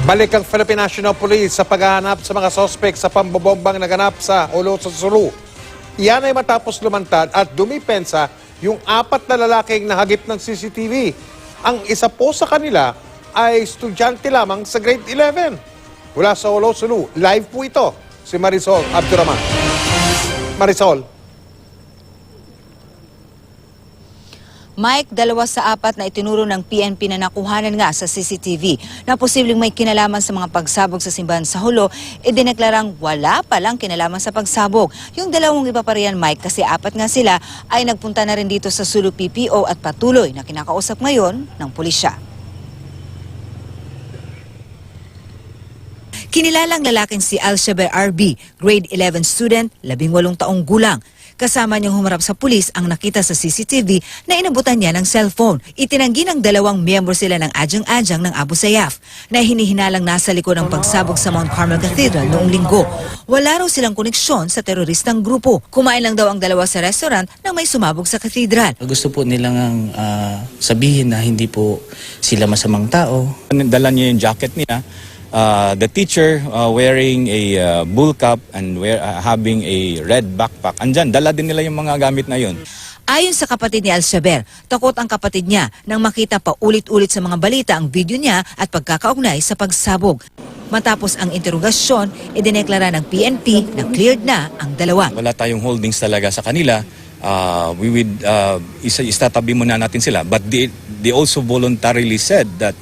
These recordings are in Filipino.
Balik ang Philippine National Police sa paghahanap sa mga sospek sa pambobombang naganap sa Ulo sa Sulu. Iyan ay matapos lumantad at dumipensa yung 4 na lalaking nahagip ng CCTV. Ang isa po sa kanila ay estudyante lamang sa grade 11. Mula sa Ulo Sulu, live po ito si Marisol Abduraman. Marisol. Mike, 2 sa 4 na itinuro ng PNP na nakuhanan nga sa CCTV na posibleng may kinalaman sa mga pagsabog sa simbahan sa Hulo, idineklarang wala palang kinalaman sa pagsabog. Yung 2 iba pa riyan, Mike, kasi 4 nga sila ay nagpunta na rin dito sa Sulu PPO at patuloy na kinakausap ngayon ng pulisya. Kinilalang lalaking si Alshaber RB, grade 11 student, 18 taong gulang. Kasama niyang humarap sa pulis ang nakita sa CCTV na inabutan niya ng cellphone. Itinanggi ng 2 miyembro sila ng Adyang-Adyang ng Abu Sayyaf na hinihinalang nasa likod ng pagsabog sa Mount Carmel Cathedral noong linggo. Wala raw silang koneksyon sa teroristang grupo. Kumain lang daw ang 2 sa restaurant nang may sumabog sa cathedral. Gusto po nilang sabihin na hindi po sila masamang tao. Dala niya yung jacket niya. The teacher wearing a bull cap and having a red backpack. Andyan, dala din nila yung mga gamit na yun. Ayon sa kapatid ni Alshaber, takot ang kapatid niya nang makita pa ulit-ulit sa mga balita ang video niya at pagkakaugnay sa pagsabog. Matapos ang interogasyon, idineklara ng PNP na cleared na ang 2. Wala tayong holdings talaga sa kanila. We would istatabi muna natin sila, but they also voluntarily said that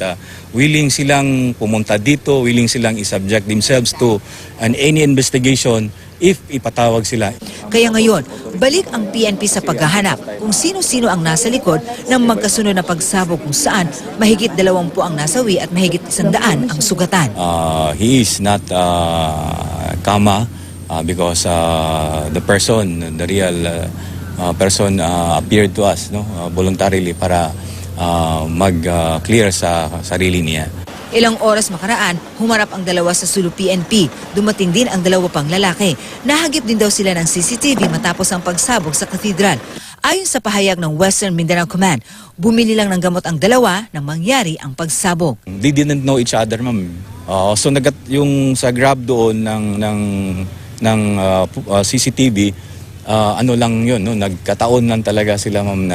willing silang pumunta dito, willing silang isubject themselves to any investigation if ipatawag sila. Kaya ngayon, balik ang PNP sa paghahanap kung sino-sino ang nasa likod ng magkasunod na pagsabog kung saan mahigit 20 ang nasawi at mahigit 100 ang sugatan. He is not Kama because the real person appeared to us voluntarily para mag-clear sa sarili niya. Ilang oras makaraan, humarap ang 2 sa Sulu PNP. Dumating din ang 2 pang lalaki. Nahagip din daw sila ng CCTV matapos ang pagsabog sa katedral. Ayon sa pahayag ng Western Mindanao Command, bumili lang ng gamot ang 2 nang mangyari ang pagsabog. They didn't know each other, ma'am. So yung sa grab doon ng CCTV, ano lang yun, nagkataon lang talaga sila, ma'am,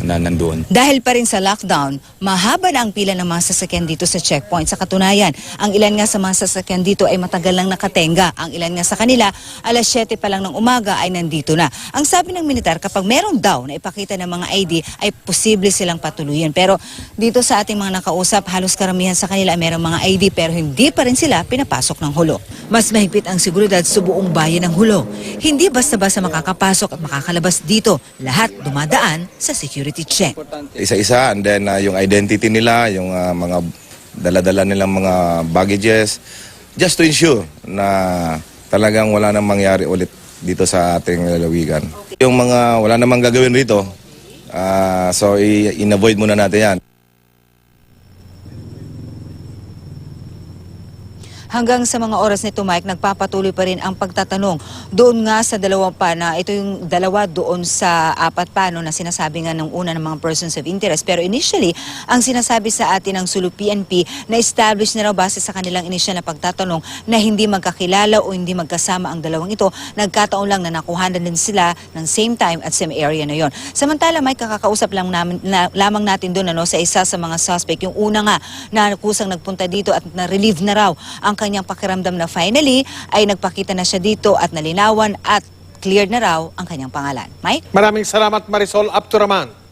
na nandoon. Dahil pa rin sa lockdown, mahaba na ang pila ng mga sasakyan dito sa checkpoint. Sa katunayan, ang ilan nga sa mga sasakyan dito ay matagal lang nakatenga. Ang ilan nga sa kanila, alas 7 pa lang ng umaga ay nandito na. Ang sabi ng militar, kapag meron daw na ipakita ng mga ID, ay posible silang patuluyan. Pero dito sa ating mga nakausap, halos karamihan sa kanila ay merong mga ID pero hindi pa rin sila pinapasok ng Hulo. Mas mahigpit ang seguridad sa buong bayan ng Hulo. Hindi basta-basta makakapasok at makakalabas dito. Lahat dumadaan sa security check. Isa-isa, and then yung identity nila, yung mga dala-dala nilang mga baggages, just to ensure na talagang wala nang mangyari ulit dito sa ating lalawigan. Yung mga wala namang gagawin rito, so in-avoid muna natin yan. Hanggang sa mga oras nito, Mike, nagpapatuloy pa rin ang pagtatanong doon nga sa 2 pa na ito yung 2 doon sa 4 pa na sinasabi nga ng una ng mga persons of interest. Pero initially, ang sinasabi sa atin ng Sulu PNP na establish na raw base sa kanilang initial na pagtatanong na hindi magkakilala o hindi magkasama ang 2 ito. Nagkataon lang na nakuhanan din sila ng same time at same area na yon. Samantala, Mike, kakakausap lang lamang natin doon sa isa sa mga suspect. Yung una nga na kusang nagpunta dito at na-relieve na raw ang kanyang pakiramdam na finally ay nagpakita na siya dito at nalinawan at cleared na raw ang kanyang pangalan. Mike? Maraming salamat, Marisol Abduraman.